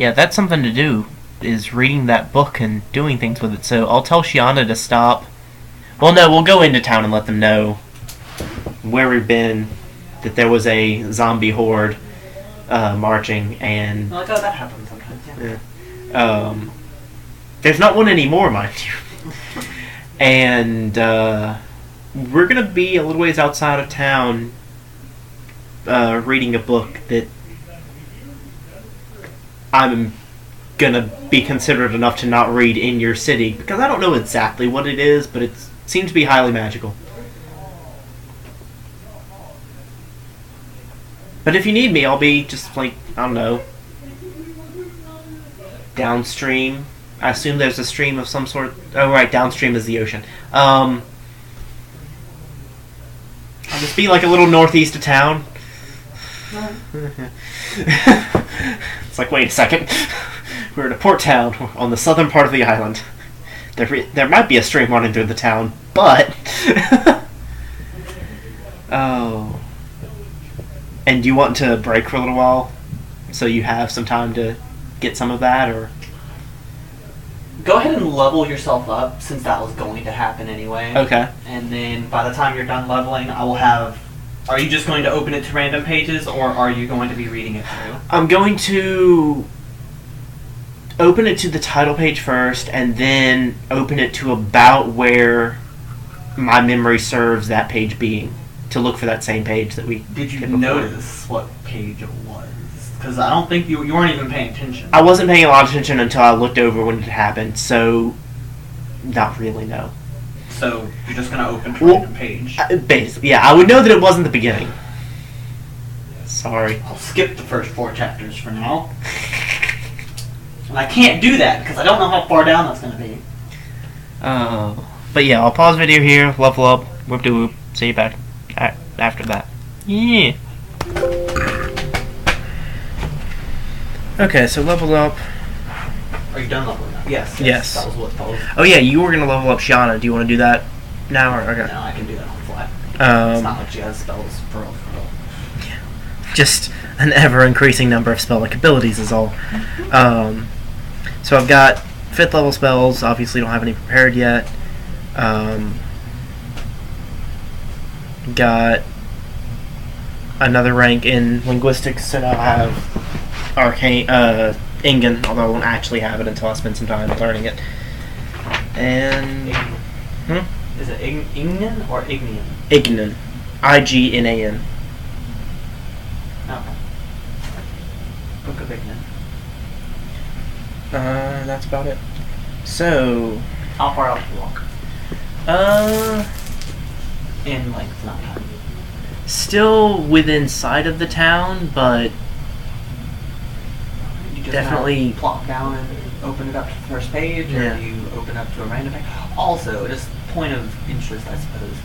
Yeah, that's something to do, is reading that book and doing things with it. So I'll tell Shiana to stop. Well, no, we'll go into town and let them know where we've been, that there was a zombie horde marching, and... Like, oh, that happens sometimes, yeah. There's not one anymore, mind you. And we're going to be a little ways outside of town reading a book that I'm going to be considerate enough to not read in your city, because I don't know exactly what it is, but it seems to be highly magical. But if you need me, I'll be just, like, I don't know, downstream. I assume there's a stream of some sort. Oh, right, downstream is the ocean. I'll just be, like, a little northeast of town. It's like, wait a second. We're in a port town on the southern part of the island. There might be a stream running through the town, but... Oh... And do you want to break for a little while, so you have some time to get some of that, or? Go ahead and level yourself up, since that was going to happen anyway. Okay. And then by the time you're done leveling, I will have... Are you just going to open it to random pages, or are you going to be reading it through? I'm going to open it to the title page first, and then open it to about where my memory serves that page being, to look for that same page that we did you did before. Notice what page it was? Because I don't think you weren't even paying attention. I wasn't paying a lot of attention until I looked over when it happened, so not really, no. So you're just going to open to random page? Basically, yeah. I would know that it wasn't the beginning. Sorry. I'll skip the first 4 chapters for now. And I can't do that because I don't know how far down that's going to be. But yeah, I'll pause video here, level up, whoop de whoop, see you back after that. Yeah. Okay, so level up. Are you done leveling up? Yes. Yes. That was what that was. Oh yeah, you were gonna level up Shiana. Do you want to do that now or okay? No, I can do that on the fly. It's not like she has spells for real. Just an ever-increasing number of spell-like abilities is all. So I've got 5th level spells. Obviously, don't have any prepared yet. Got another rank in linguistics, so now I have arcane, Ingen, although I won't actually have it until I spend some time learning it. And Is it Ignan or Ignian? Ignan, Ignan. Okay. Book of Ignan. That's about it. So, How far out do you walk? In length, not time. Still within sight of the town, but You just definitely plop down and open it up to the first page, Yeah. or do you open up to a random page? Also, just point of interest, I suppose.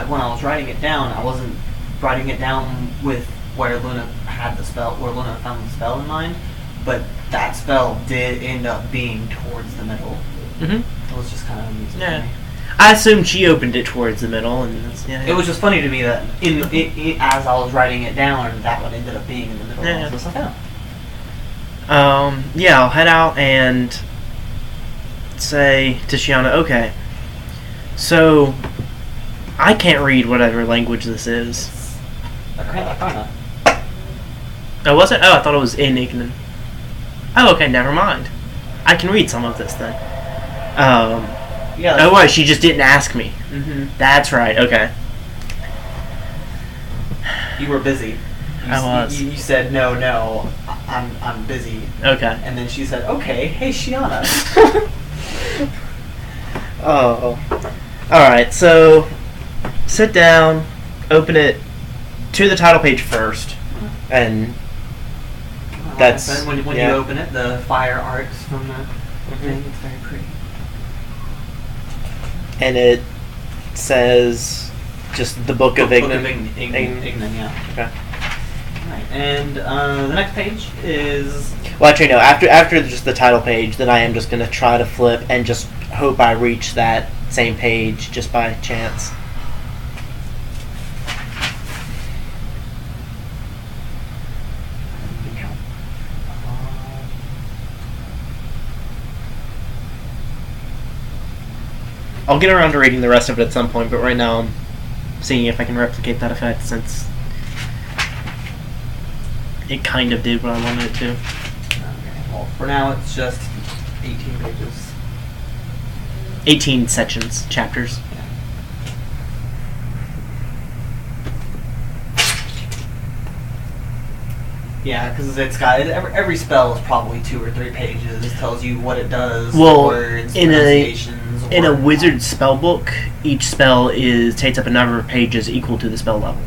When I was writing it down, I wasn't writing it down with where Luna had the spell, where Luna found the spell in mind, but that spell did end up being towards the middle. Mm-hmm. It was just kind of amusing Yeah. to me. I assumed she opened it towards the middle, and yeah. It was just funny to me that as I was writing it down, that one ended up being in the middle. Yeah. I was just like, oh. Yeah, I'll head out and say to Shiana, okay, so I can't read whatever language this is. Okay. Oh, was it? Oh, I thought it was in Ignan. Oh, okay, never mind. I can read some of this then. Yeah. Oh, wait, she just didn't ask me. Mm-hmm. That's right, okay. You were busy. I was. You said, no, I'm busy. Okay. And then she said, okay, hey, Shiana. Oh. Alright, so sit down, open it to the title page first, and that's... Like I said, when you open it, the fire arcs from the thing, it's very pretty. And it says just the Book of Ignan. Ignan, yeah. Okay. Right. And the next page is... Well, actually, no. After just the title page, then I am just going to try to flip and just hope I reach that same page just by chance. I'll get around to reading the rest of it at some point, but right now I'm seeing if I can replicate that effect since it kind of did what I wanted it to. Okay, well, for now it's just 18 pages. 18 sections, chapters. Yeah, because it's got every spell is probably 2 or 3 pages. It tells you what it does, Well, words, in pronunciations. a wizard spell book, each spell takes up a number of pages equal to the spell level.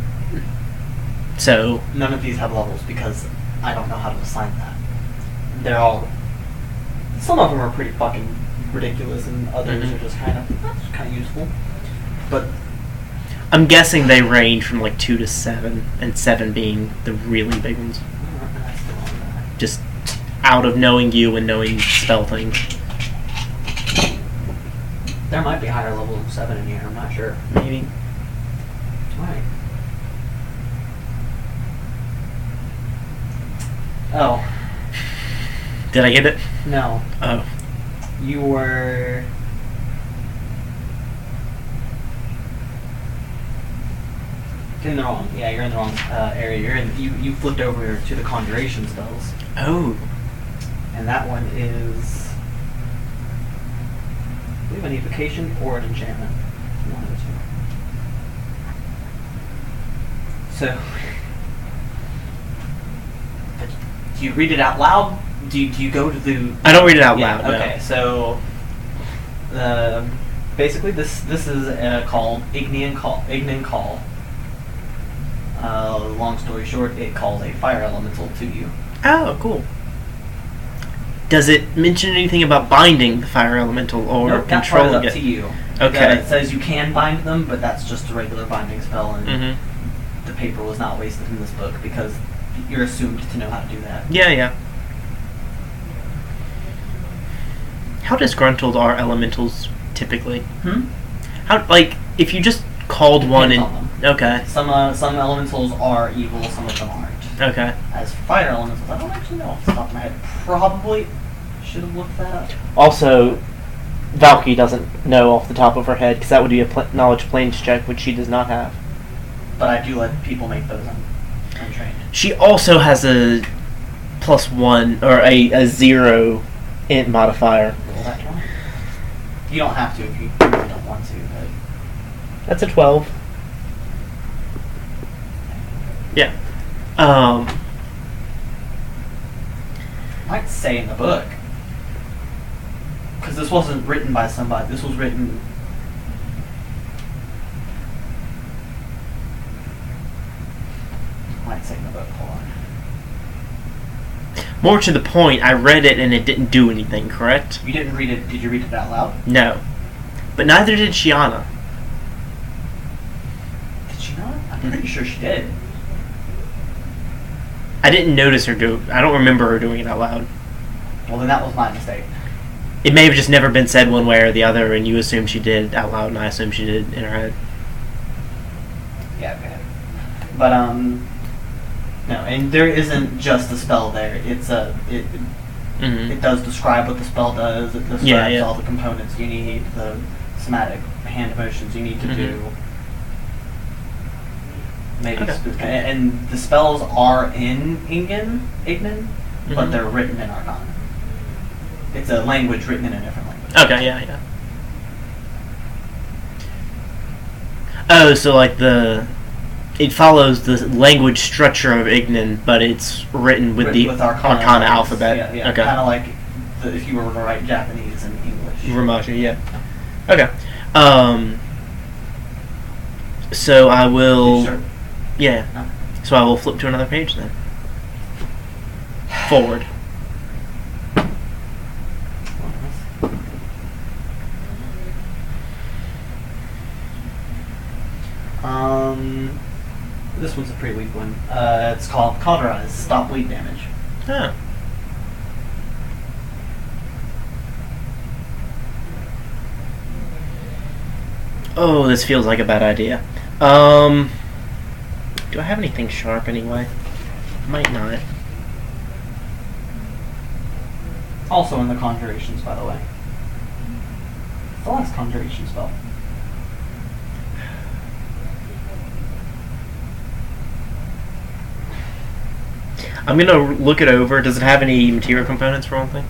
So none of these have levels because I don't know how to assign that. They're all. Some of them are pretty fucking ridiculous, and others are just kind of useful. But I'm guessing they range from like 2 to 7, and 7 being the really big ones. Just out of knowing you and knowing spell things. There might be higher level 7 in here, I'm not sure. Maybe. Alright. Oh. Did I get it? No. Oh. You were... in the wrong. Yeah, you're in the wrong area. You flipped over to the conjuration spells. Oh. And that one is, I believe, an evocation or an enchantment. One of the two. So, do you read it out loud? Do you go to the? I don't read it out loud. Okay, no. so basically this is called Ignean Call. Long story short, it calls a fire elemental to you. Oh, cool. Does it mention anything about binding the fire elemental or nope, controlling that part it? is up to you. Okay. It says you can bind them, but that's just a regular binding spell, and the paper was not wasted in this book because you're assumed to know how to do that. Yeah. How disgruntled are elementals typically? How, like, if you just called one and... on them. Okay. Some elementals are evil, some of them aren't. Okay. As fire elementals, I don't actually know off the top of my head. Probably should have looked that up. Also, Valky doesn't know off the top of her head, because that would be a knowledge planes check, which she does not have. But I do let people make those untrained. She also has a +1, or a 0 int modifier. Roll that one. You don't have to if you really don't want to, but... That's a 12. Yeah. Might say in the book. Because this wasn't written by somebody. This was written... Might say in the book. Hold on. More to the point, I read it and it didn't do anything, correct? You didn't read it. Did you read it out loud? No. But neither did Shiana. Did she not? I'm pretty sure she did. I didn't notice her do. I don't remember her doing it out loud. Well, then that was my mistake. It may have just never been said one way or the other, and you assumed she did out loud, and I assumed she did in her head. Yeah, okay. But no, and there isn't just a spell there. It's it does describe what the spell does. It describes all the components you need, the somatic hand motions you need to do. Maybe and the spells are in Ignan, but they're written in Arcana. It's a language written in a different language. Okay, yeah. Oh, so like it follows the language structure of Ignan, but it's written with the Arcana alphabet. Yeah. Okay. Kind of like if you were to write Japanese and English. Ramaji, yeah. Okay. So I will... Sure. Yeah. No. So I will flip to another page then. Forward. This one's a pretty weak one. It's called Cauterize. Stop bleed damage. Huh. Oh, this feels like a bad idea. Do I have anything sharp anyway? Might not. Also in the conjurations, by the way. It's the last conjuration spell. I'm gonna look it over. Does it have any material components for one thing?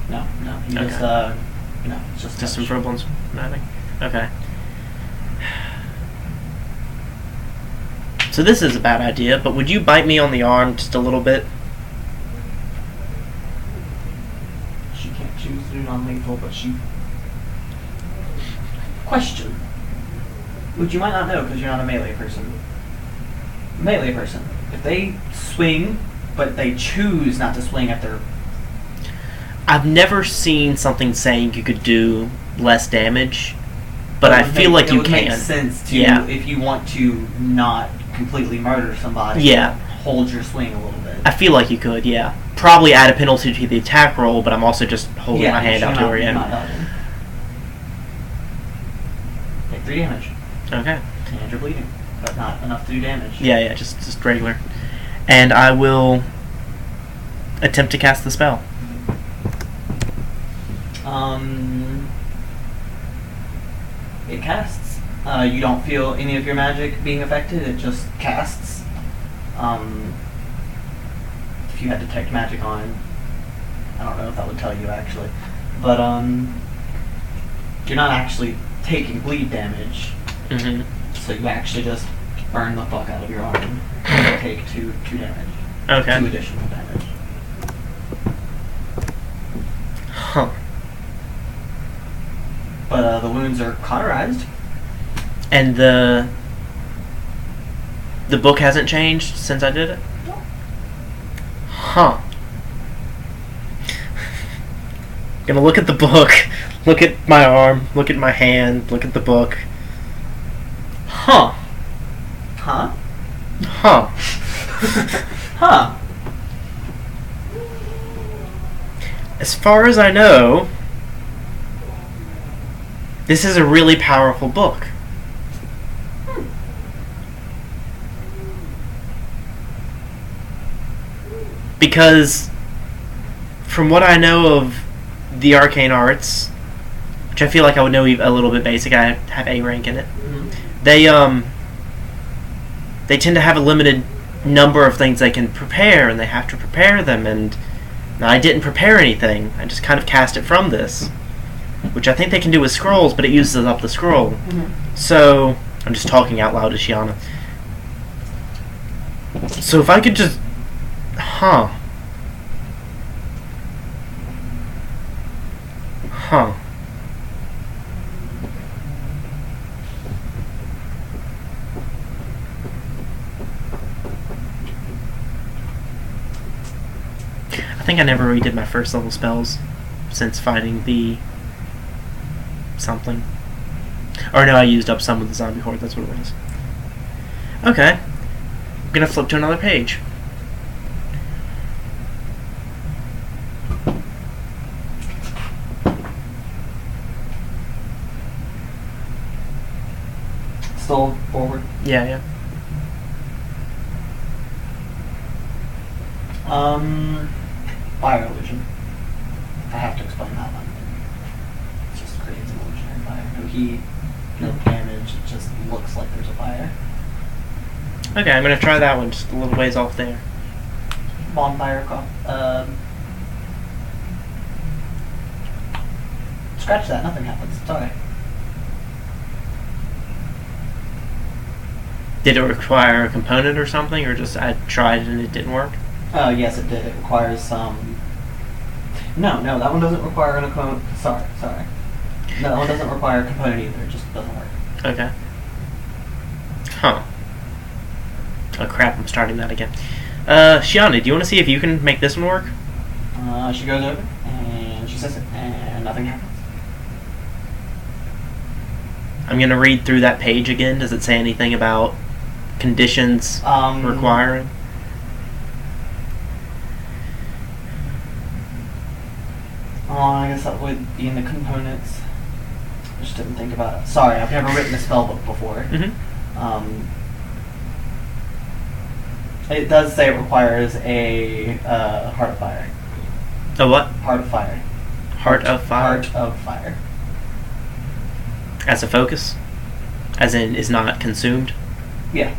No. You Okay. just no, it's just Just some touch. problems. Nothing. Okay. So this is a bad idea, but would you bite me on the arm just a little bit? She can't choose to do non-lethal, but she. Question. Which you might not know because you're not a melee person. Melee person. If they swing, but they choose not to swing at their. I've never seen something saying you could do less damage, but I feel like you it would can. make sense to, Yeah. if you want to not completely murder somebody. Yeah. Hold your swing a little bit. I feel like you could, yeah. Probably add a penalty to the attack roll, but I'm also just holding my hand out to her. You're Yeah. not dodging. Take 3 damage. Okay. And you're bleeding, but not enough to do damage. Yeah, just regular. And I will attempt to cast the spell. It casts. You don't feel any of your magic being affected. It just casts. If you had detect magic on, I don't know if that would tell you actually, but you're not actually taking bleed damage. Mm-hmm. So you actually just burn the fuck out of your arm and take two damage. Okay. 2 additional damage. Huh. But the wounds are cauterized. And the book hasn't changed since I did it? Huh. Gonna look at the book, look at my arm, look at my hand, look at the book. Huh. Huh? Huh. Huh. As far as I know, this is a really powerful book. Because, from what I know of the arcane arts, which I feel like I would know a little bit basic, I have A rank in it. Mm-hmm. They tend to have a limited number of things they can prepare, and they have to prepare them. And I didn't prepare anything. I just kind of cast it from this, which I think they can do with scrolls, but it uses up the scroll. Mm-hmm. So I'm just talking out loud to Shiana. So if I could just, huh. I think I never redid my first level spells since fighting the something. Or no, I used up some with the zombie horde, that's what it was. Okay. I'm gonna flip to another page. Still forward. Yeah. Fire illusion. I have to explain that one. It just creates an illusionary fire. No heat, no damage, it just looks like there's a fire. Okay, I'm gonna try that one, just a little ways off there. Bonfire scratch that, nothing happens. It's alright. Did it require a component or something, or just I tried and it didn't work? Yes, it did. It requires some. No, that one doesn't require a component. Sorry. No, that one doesn't require a component either. It just doesn't work. Okay. Huh. Oh crap, I'm starting that again. Shiana, do you want to see if you can make this one work? She goes over and she says it, and nothing happens. I'm gonna read through that page again. Does it say anything about conditions requiring? I guess that would be in the components. I just didn't think about it. Sorry, I've never written a spell book before. Mm-hmm. It does say it requires a Heart of Fire. A what? Heart of Fire. Heart of Fire? Heart of Fire. As a focus? As in, is not consumed? Yeah.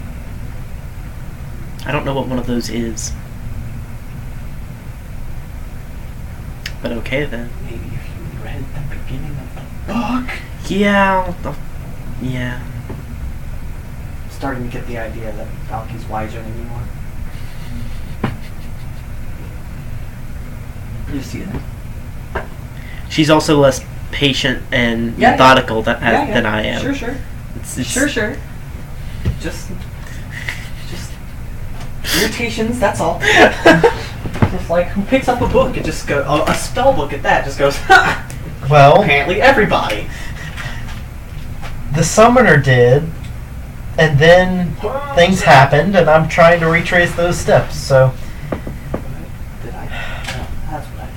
I don't know what one of those is. But okay then. Maybe if you read the beginning of the book. Yeah. Yeah. Starting to get the idea that Valky's wiser than you are. You see that? She's also less patient and methodical than I am. Sure. Sure. Just irritations, that's all. It's like, who picks up a book? It just goes, a spell book at that, just goes, ha! Well, apparently everybody. The summoner did, and then things happened, and I'm trying to retrace those steps, so... Did I? No, that's what I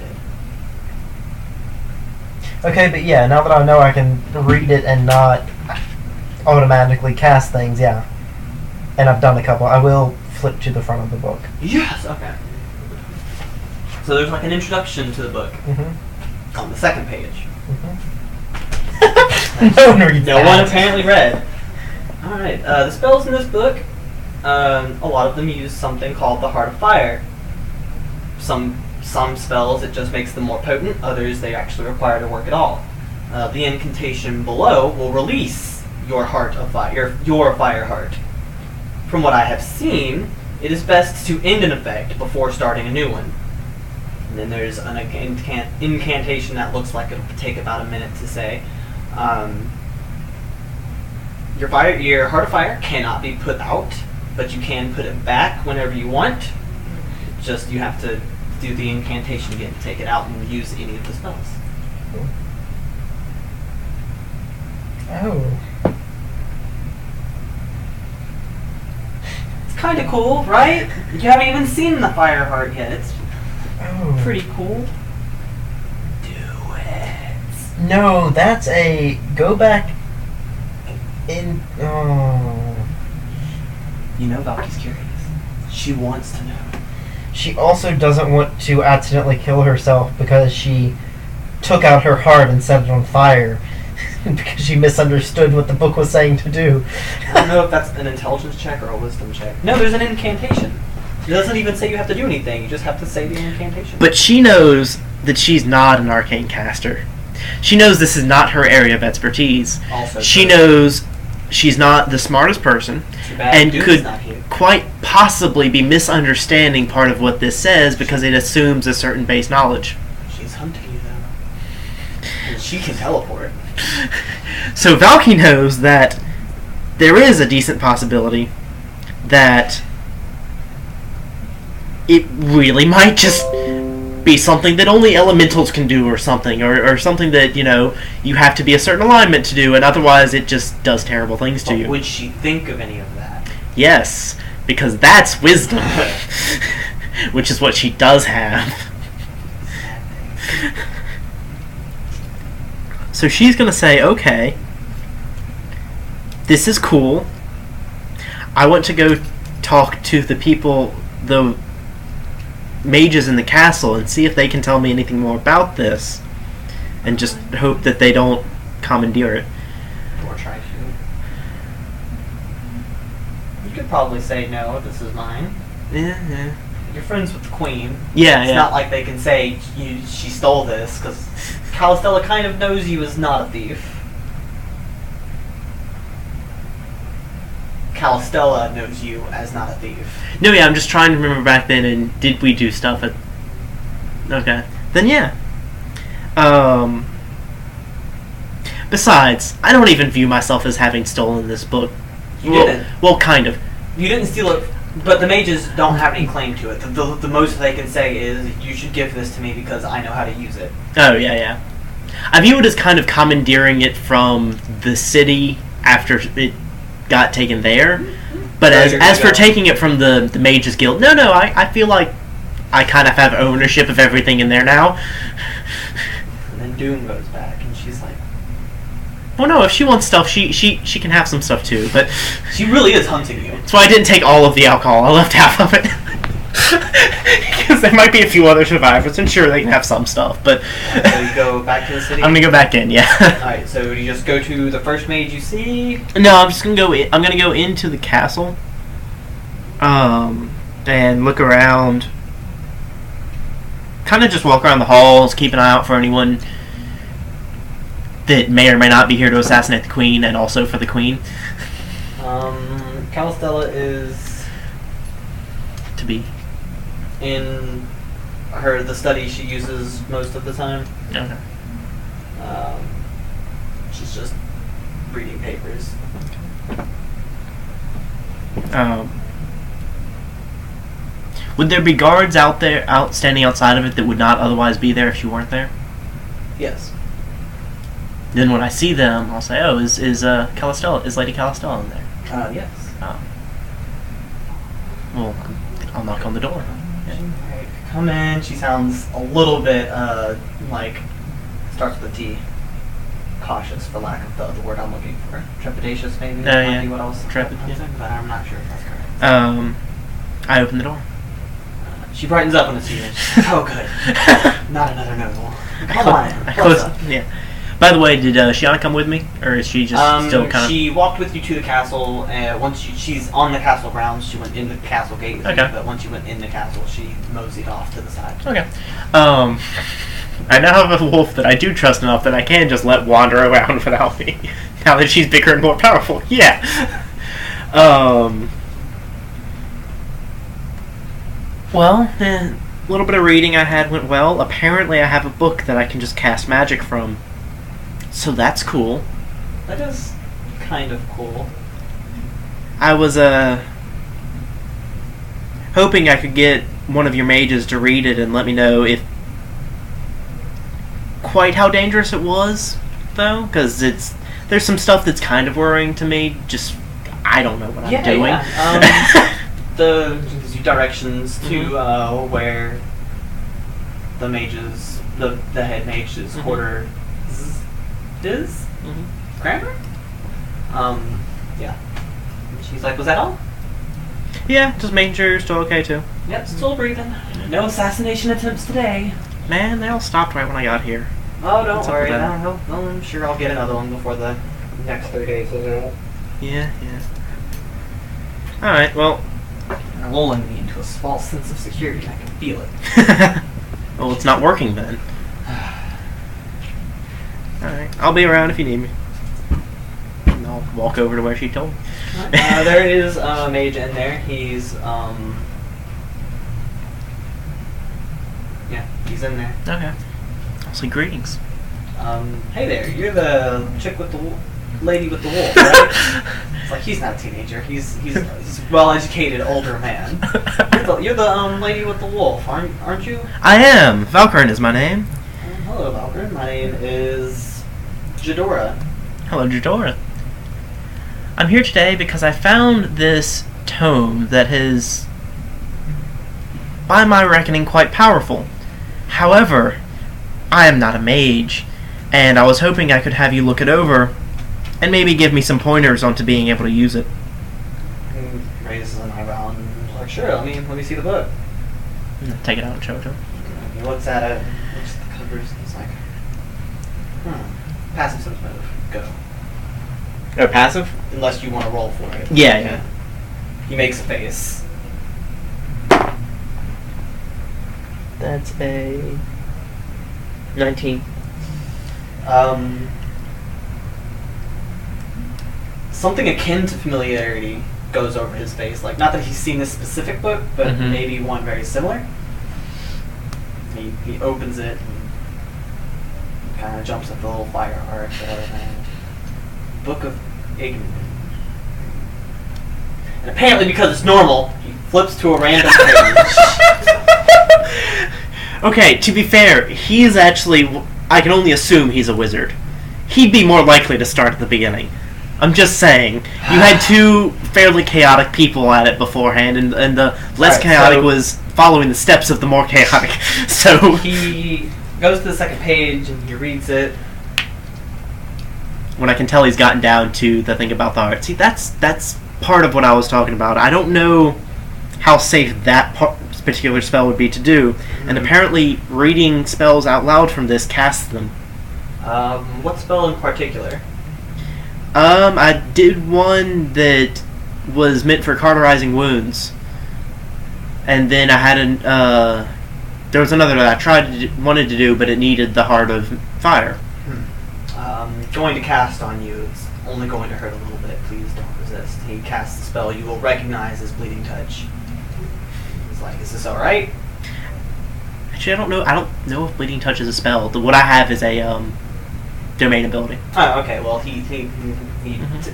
did. Okay, but yeah, now that I know I can read it and not automatically cast things, yeah. And I've done a couple. I will flip to the front of the book. Yes, okay. So there's like an introduction to the book on the second page. No one reads No one apparently read. Alright, the spells in this book, a lot of them use something called the Heart of Fire. Some spells, it just makes them more potent. Others, they actually require to work at all. The incantation below will release your Heart of Fire, your Fire Heart. From what I have seen, it is best to end an effect before starting a new one. And then there's an incantation that looks like it'll take about a minute to say. Your Heart of Fire cannot be put out, but you can put it back whenever you want. Just you have to do the incantation again to take it out and use any of the spells. Oh. It's kind of cool, right? You haven't even seen the Fire Heart yet. It's pretty cool. Do it. No, that's a... Go back in... Oh. You know Valky's curious. She wants to know. She also doesn't want to accidentally kill herself because she took out her heart and set it on fire. Because she misunderstood what the book was saying to do. I don't know if that's an intelligence check or a wisdom check. No, there's an incantation. It doesn't even say you have to do anything. You just have to say the incantation. But she knows that she's not an arcane caster. She knows this is not her area of expertise. Also she knows she's not the smartest person and could quite possibly be misunderstanding part of what this says because it assumes a certain base knowledge. She's hunting you, though. And she can teleport. So Valky knows that there is a decent possibility that it really might just be something that only elementals can do or something, or something that, you know, you have to be a certain alignment to do, and otherwise it just does terrible things to you. Would she think of any of that? Yes, because that's wisdom. Which is what she does have. So she's going to say, okay, this is cool. I want to go talk to the people, the mages in the castle, and see if they can tell me anything more about this. And just hope that they don't commandeer it. Or try to. You could probably say, no, this is mine. Yeah. You're friends with the queen. Yeah, It's not like they can say she stole this, because Calistella kind of knows you as not a thief. Calistella knows you as not a thief. No, yeah, I'm just trying to remember back then, and did we do stuff at... Okay. Then yeah. Besides, I don't even view myself as having stolen this book. You didn't. Well, kind of. You didn't steal it, but the mages don't have any claim to it. The most they can say is, you should give this to me because I know how to use it. Oh, yeah. I view it as kind of commandeering it from the city after it got taken there. But as for taking it from the Mages Guild, no, I feel like I kind of have ownership of everything in there now. And then Doom goes back, and she's like, Well, no, if she wants stuff, she can have some stuff too. But She really is hunting you. that's why I didn't take all of the alcohol. I left half of it. Because there might be a few other survivors, and sure, they can have some stuff. But So you go back to the city? I'm gonna go back in, yeah. Alright, so you just go to the first mage you see? No, I'm just gonna go. I'm gonna go into the castle, and look around. Kind of just walk around the halls, keep an eye out for anyone that may or may not be here to assassinate the queen, and also for the queen Calistella is to be. in the study she uses most of the time. Okay. She's just reading papers. Would there be guards out standing outside of it that would not otherwise be there if she weren't there? Yes. Then when I see them, I'll say, "Oh, is Calistella? Is Lady Calistella in there?" Yes. Oh. Well, I'll knock on the door. Yeah. Alright, come in. She sounds a little bit like starts with a T. Cautious, for lack of the other word I'm looking for. Trepidatious, maybe. Oh, yeah. Might be what else? Trepid, yeah. But I'm not sure if that's correct. I open the door. She brightens up when it's you. Oh, good. Not another noble. Come on. I close. Yeah. By the way, did Shiana come with me, or is she just still kind of? She walked with you to the castle. Once she's on the castle grounds, she went in the castle gate with Okay. you. But once you went in the castle, she moseyed off to the side. Okay. I now have a wolf that I do trust enough that I can just let wander around without me. Now that she's bigger and more powerful, yeah. Well, a little bit of reading I had went well. Apparently, I have a book that I can just cast magic from. So that's cool. That is kind of cool. I was hoping I could get one of your mages to read it and let me know if quite how dangerous it was, though, because there's some stuff that's kind of worrying to me. Just I don't know what I'm doing. Yeah. Gives you directions to where the mages, the head mage's quarter is. Grammar. Yeah. And she's like, "Was that all?" Yeah, just making sure you're still okay too. Yep, still breathing. No assassination attempts today. Man, they all stopped right when I got here. Oh, don't What's up worry. with that? No, I'm sure I'll get another one before the next 3 days is out. Yeah. Alright, well. They're lulling me into a false sense of security. I can feel it. Well, it's not working then. Alright, I'll be around if you need me. And I'll walk over to where she told me. There is a mage in there. He's, yeah, he's in there. Okay. I'll say greetings. Hey there, you're the chick with the lady with the wolf, right? It's like, he's not a teenager. He's a well-educated older man. You're the lady with the wolf, aren't you? I am. Valkyrin is my name. Hello, Valkyrin. My name is Jadora. Hello, Jadora. I'm here today because I found this tome that is, by my reckoning, quite powerful. However, I am not a mage, and I was hoping I could have you look it over and maybe give me some pointers onto being able to use it. He raises an eyebrow and is like, sure, let me see the book. Take it out and show it to him. He looks at it, looks at the covers, and he's like, passive sense move, go. Oh, passive? Unless you want to roll for it. Yeah. He makes a face. That's a 19. Something akin to familiarity goes over his face. Like, not that he's seen this specific book, but maybe one very similar. He opens it and kind of jumps at the little fire art and Book of Ignorance. And apparently, because it's normal, he flips to a random page. Okay, to be fair, he's actually... I can only assume he's a wizard. He'd be more likely to start at the beginning. I'm just saying. You had two fairly chaotic people at it beforehand, and the less chaotic was following the steps of the more chaotic. So he goes to the second page and he reads it. when I can tell he's gotten down to the thing about the heart. See, that's part of what I was talking about. I don't know how safe that particular spell would be to do, and apparently reading spells out loud from this casts them. What spell in particular? I did one that was meant for cauterizing wounds, and then I had there was another that I wanted to do, but it needed the Heart of Fire. Going to cast on you. It's only going to hurt a little bit. Please don't resist. He casts the spell you will recognize as Bleeding Touch. He's like, "Is this all right?" Actually, I don't know. I don't know if Bleeding Touch is a spell. What I have is a domain ability. Oh, okay. Well, he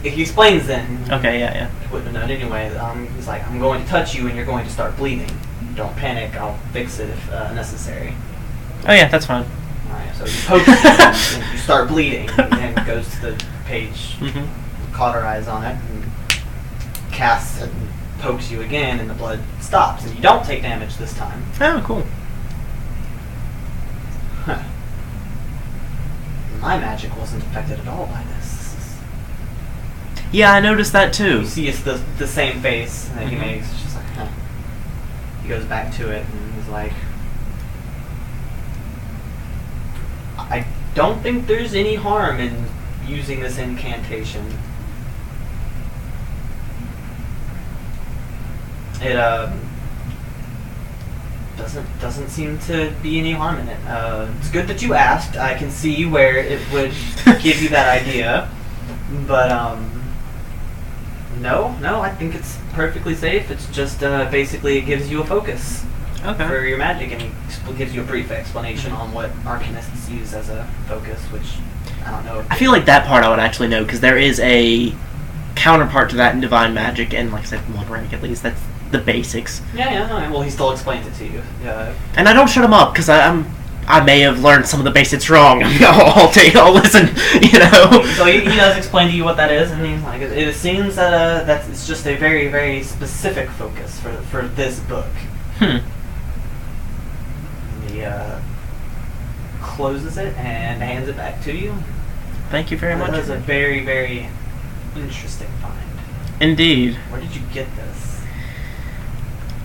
explains then. Okay, yeah. Wouldn't have known anyway. He's like, "I'm going to touch you, and you're going to start bleeding. Don't panic. I'll fix it if necessary." Oh yeah, that's fine. Alright, so you poke it, and you start bleeding, and it goes to the page, cauterize on it, and casts it, and pokes you again, and the blood stops, and you don't take damage this time. Oh, cool. Huh. My magic wasn't affected at all by this. Yeah, I noticed that too. You see it's the same face that he makes, it's just like, huh. He goes back to it, and he's like, I don't think there's any harm in using this incantation. It doesn't seem to be any harm in it. It's good that you asked. I can see where it would give you that idea, but no, I think it's perfectly safe. It's just basically it gives you a focus. Okay. For your magic, and he gives you a brief explanation on what arcanists use as a focus, which I don't know. I feel like that part I would actually know, because there is a counterpart to that in Divine Magic, and like I said, one rank at least. That's the basics. Yeah. Well, he still explains it to you. And I don't shut him up, because I may have learned some of the basics wrong. I'll listen, you know. So he does explain to you what that is, and he's like, it seems that it's just a very, very specific focus for this book. He closes it and hands it back to you. Thank you very much. That was a very, very interesting find. Indeed. Where did you get this?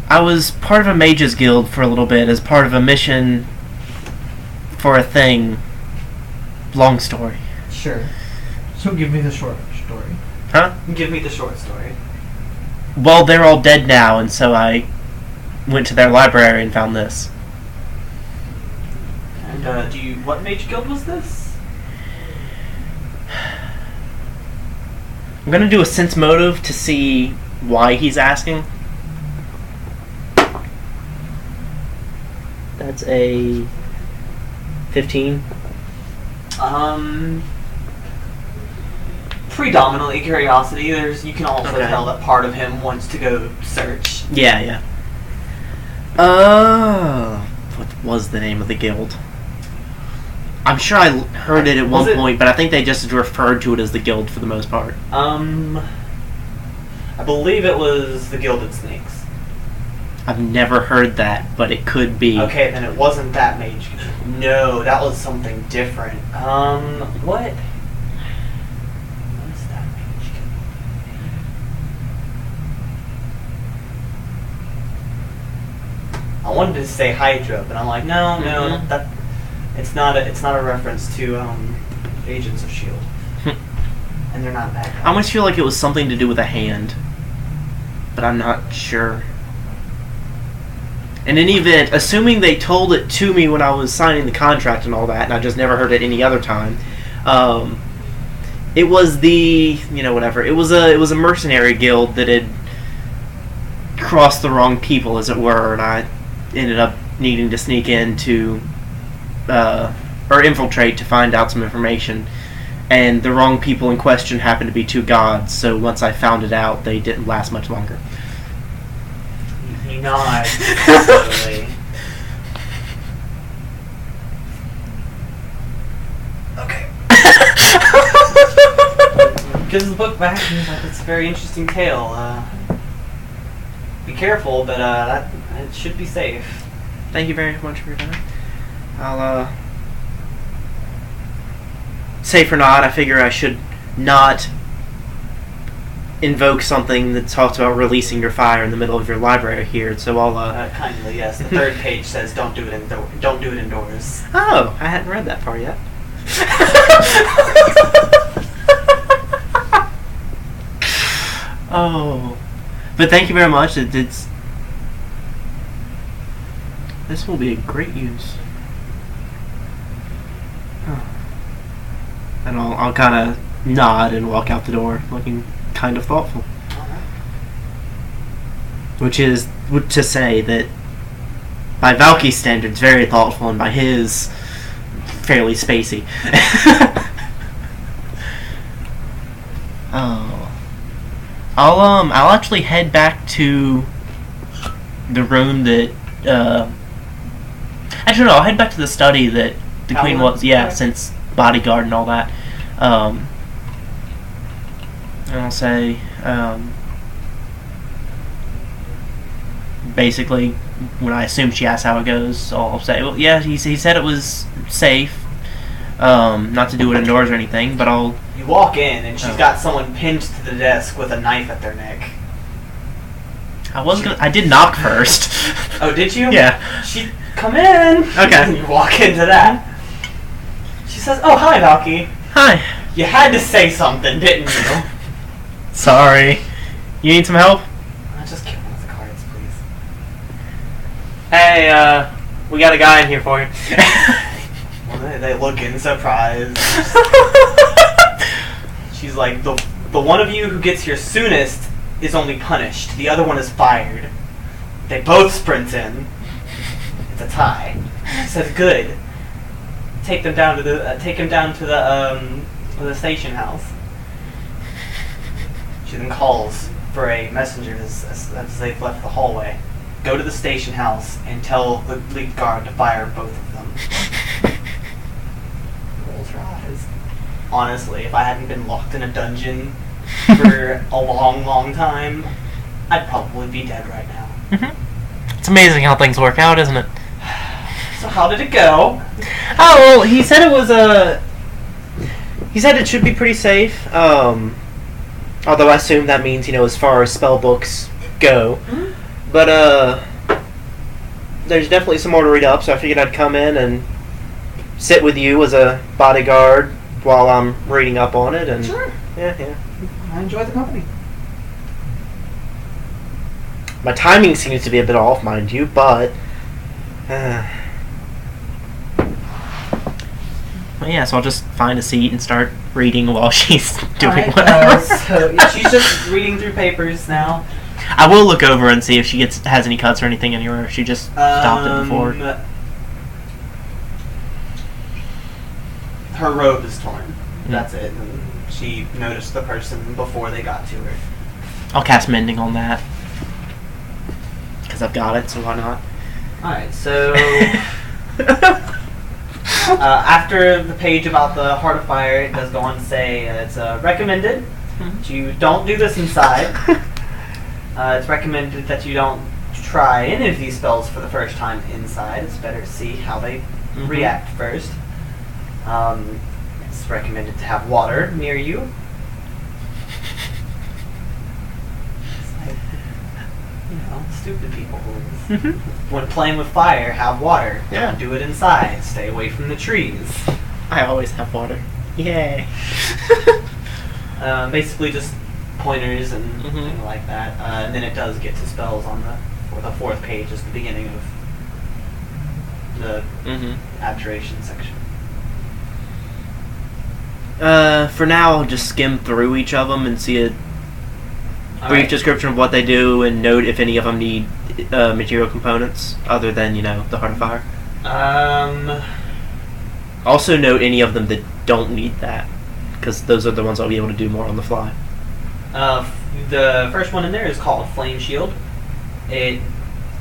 I was part of a mages guild for a little bit as part of a mission for a thing. Long story. Sure. So give me the short story. Huh? Give me the short story. Well, they're all dead now, and so I went to their library and found this. And what mage guild was this? I'm gonna do a sense motive to see why he's asking. That's a 15. Predominantly curiosity. You can also Okay. tell that part of him wants to go search. Yeah. What was the name of the guild? I'm sure I heard it at one point, but I think they just referred to it as the guild for the most part. I believe it was the Gilded Snakes. I've never heard that, but it could be. Okay, then it wasn't that mage. No, that was something different. What? What's that mage? I wanted to say Hydra, but I'm like, no, that it's not a reference to Agents of S.H.I.E.L.D. And they're not bad guys. I almost feel like it was something to do with a hand, but I'm not sure. In any event, assuming they told it to me when I was signing the contract and all that, and I just never heard it any other time, it was whatever. It was a mercenary guild that had crossed the wrong people, as it were, and I ended up needing to sneak in to or infiltrate to find out some information. And the wrong people in question happened to be two gods, so once I found it out, they didn't last much longer. He nods slowly. Okay. Gives the book back and he's like, it's a very interesting tale. Be careful, but it should be safe. Thank you very much for your time. I'll safe or not, I figure I should not invoke something that talks about releasing your fire in the middle of your library here. So I'll Kindly, yes. The third page says don't do it indoors. Oh, I hadn't read that far yet. Oh, but thank you very much. It's this will be a great use. And I'll kind of nod and walk out the door, looking kind of thoughtful. Which is to say that by Valky's standards, very thoughtful, and by his, fairly spacey. Oh. I'll actually head back to the room that actually no, I'll head back to the study that the Queen was since bodyguard and all that. And I'll say basically when I assume she asks how it goes, I'll say, well, yeah, he said it was safe, not to do it indoors or anything, but I'll... You walk in, and she's got someone pinned to the desk with a knife at their neck. I did knock first. Oh, did you? Yeah. Come in! Okay. And you walk into that. She says, oh, hi, Valky. Hi. You had to say something, didn't you? Sorry. You need some help? Just kill one of the cards, please. Hey, we got a guy in here for you. Well, they look in surprise. She's like, the one of you who gets here soonest is only punished. The other one is fired. They both sprint in. It's a tie. She says, good. Take him down to the station house. She then calls for a messenger as they've left the hallway. Go to the station house and tell the lead guard to fire both of them. Rolls her eyes. Honestly, if I hadn't been locked in a dungeon for a long, long time, I'd probably be dead right now. Mm-hmm. It's amazing how things work out, isn't it? So how did it go? Oh, well, he said it was he said it should be pretty safe. Although I assume that means, as far as spell books go. Mm-hmm. But there's definitely some more to read up, so I figured I'd come in and sit with you as a bodyguard while I'm reading up on it. And sure. Yeah. I enjoy the company. My timing seems to be a bit off, mind you, but well, yeah, so I'll just find a seat and start reading while she's doing whatever. So she's just reading through papers now. I will look over and see if she has any cuts or anything anywhere. If she just stopped it before. Her robe is torn. That's it. And she noticed the person before they got to her. I'll cast Mending on that. Because I've got it, so why not? Alright, so... after the page about the Heart of Fire, it does go on to say it's recommended that you don't do this inside. It's recommended that you don't try any of these spells for the first time inside. It's better to see how they react first. It's recommended to have water near you. It's like, stupid people. When playing with fire, have water. Yeah. Don't do it inside. Stay away from the trees. I always have water. Yay. Basically just pointers and things like that. And then it does get to spells on the fourth page is the beginning of the abjuration section. For now, I'll just skim through each of them and see a brief description of what they do and note if any of them need material components other than, the Heart of Fire. Also note any of them that don't need that, because those are the ones I'll be able to do more on the fly. The first one in there is called Flame Shield.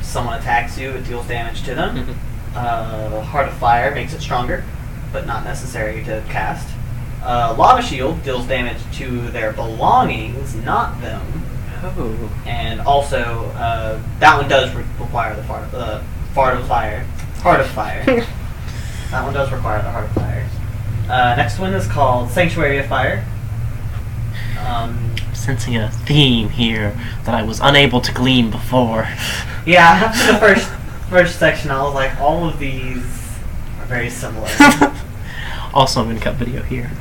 Someone attacks you, it deals damage to them. Heart of Fire makes it stronger, but not necessary to cast. Lava Shield deals damage to their belongings, not them. Oh. And also, that one does require the Heart of Fire. That one does require the Heart of Fire. Next one is called Sanctuary of Fire. Sensing a theme here that I was unable to glean before. Yeah, after the first section, I was like, all of these are very similar. Also, I'm going to cut video here.